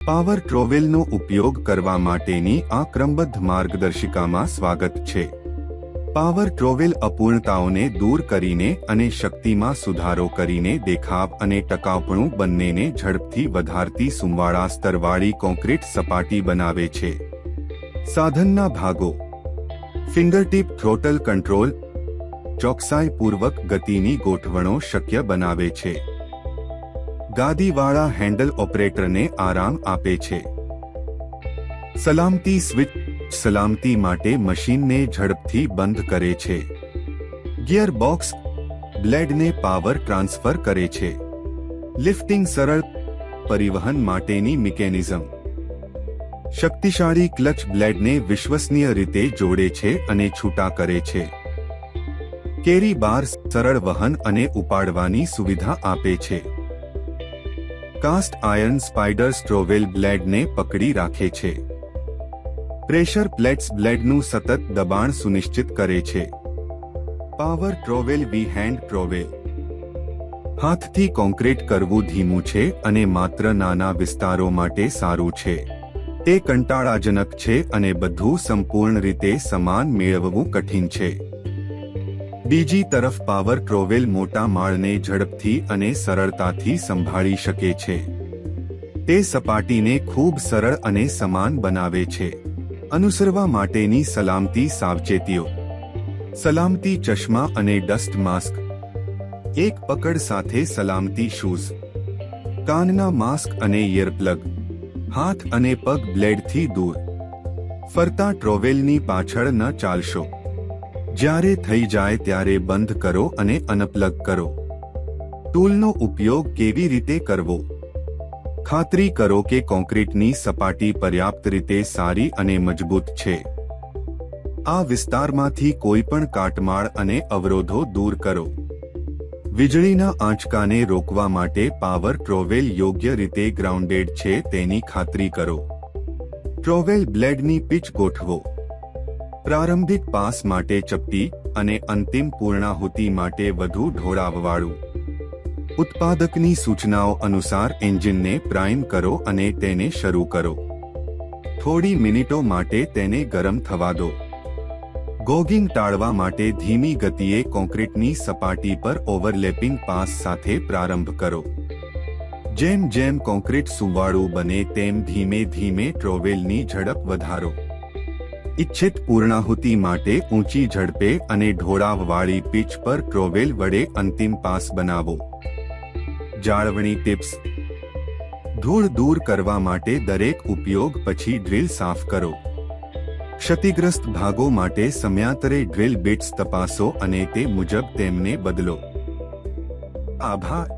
Power ટ્રોવેલનો ઉપયોગ કરવા માટેની આ ક્રમબદ્ધ માર્ગદર્શિકામાં સ્વાગત છે। પાવર ટ્રોવેલ અપૂર્ણતાઓને દૂર કરીને અને શક્તિમાં સુધારો કરીને દેખાવ અને ટકાઉપણું બંનેને ઝડપથી વધારતી સુંવાળા સ્તરવાળી કોન્ક્રીટ સપાટી બનાવે છે। સાધનના ભાગો: ફિંગરટીપ થ્રોટલ કંટ્રોલ ચોકસાઈપૂર્વક ગતિની ગોઠવણો શક્ય બનાવે છે। ગાદીવાળા હેન્ડલ ઓપરેટરને આરામ આપે છે। સલામતી સ્વિચ સલામતી માટે મશીનને ઝડપથી બંધ કરે છે। ગિયર બોક્સ બ્લેડને પાવર ટ્રાન્સફર કરે છે। લિફ્ટિંગ સરળ પરિવહન માટેની મિકેનિઝમ। શક્તિશાળી ક્લચ બ્લેડને વિશ્વસનીય રીતે જોડે છે અને છૂટા કરે છે। કેરી બાર સરળ વહન અને ઉપાડવાની સુવિધા આપે છે। કાસ્ટ આયર્ન સ્પાઇડર ટ્રોવેલ બ્લેડને પકડી રાખે છે। પ્રેશર પ્લેટ્સ બ્લેડનું સતત દબાણ સુનિશ્ચિત કરે છે। પાવર ટ્રોવેલ વી હેન્ડ ટ્રોવેલ હાથથી કોન્ક્રીટ કરવું ધીમું છે અને માત્ર નાના વિસ્તારો માટે સારું છે। તે કંટાળાજનક છે અને બધું સંપૂર્ણ રીતે સમાન મેળવવું કઠિન છે। બીજી તરફ પાવર ટ્રોવેલ મોટા માળને ઝડપથી અને સરળતાથી સંભાળી શકે છે। તે સપાટીને ખૂબ સરળ અને સમાન બનાવે છે। અનુસરવા માટેની સલામતી સાવચેતીઓ: સલામતી ચશ્મા અને ડસ્ટ માસ્ક, એક પકડ સાથે સલામતી શૂઝ, કાનના માસ્ક અને ઇયરપ્લગ, હાથ અને પગ બ્લેડથી દૂર, ફરતા ટ્રોવેલની પાછળ ન ચાલશો। જ્યારે થઈ જાય ત્યારે બંધ કરો અને અનપ્લગ કરો। ટૂલનો ઉપયોગ કેવી રીતે કરવો? ખાતરી કરો કે કોન્ક્રીટની સપાટી પર્યાપ્ત રીતે સારી અને મજબૂત છે। આ વિસ્તારમાંથી કોઈપણ કાટમાળ અને અવરોધો દૂર કરો। વીજળીના આંચકાને રોકવા માટે પાવર ટ્રોવેલ યોગ્ય રીતે ગ્રાઉન્ડેડ છે તેની ખાતરી કરો। ટ્રોવેલ બ્લેડની પિચ ગોઠવો: પ્રારંભિક પાસ માટે ચપટી અને અંતિમ પૂર્ણાહુતિ માટે વધુ ઢોળાવવાળું। ઉત્પાદકની સૂચનાઓ અનુસાર એન્જિનને પ્રાઇમ કરો અને તેને શરૂ કરો। થોડી મિનિટો માટે તેને ગરમ થવા દો। ગોગિંગ ટાળવા માટે ધીમી ગતિએ કોન્ક્રીટની સપાટી પર ઓવરલેપિંગ પાસ સાથે પ્રારંભ કરો। જેમ જેમ કોન્ક્રીટ સુંવાળું બને તેમ ધીમે ધીમે ટ્રોવેલની ઝડપ વધારો। ઇચ્છિત પૂર્ણાહુતિ માટે ઊંચી ઝડપે અને ઢોળાવવાળી પિચ પર ટ્રોવેલ વડે અંતિમ પાસ બનાવો। જાળવણી ટિપ્સ: ધૂળ દૂર કરવા માટે દરેક ઉપયોગ પછી ડ્રીલ સાફ કરો। ક્ષતિગ્રસ્ત ભાગો માટે સમયાંતરે ડ્રીલ બિટ્સ તપાસો અને તે મુજબ તેમને બદલો। આભાર।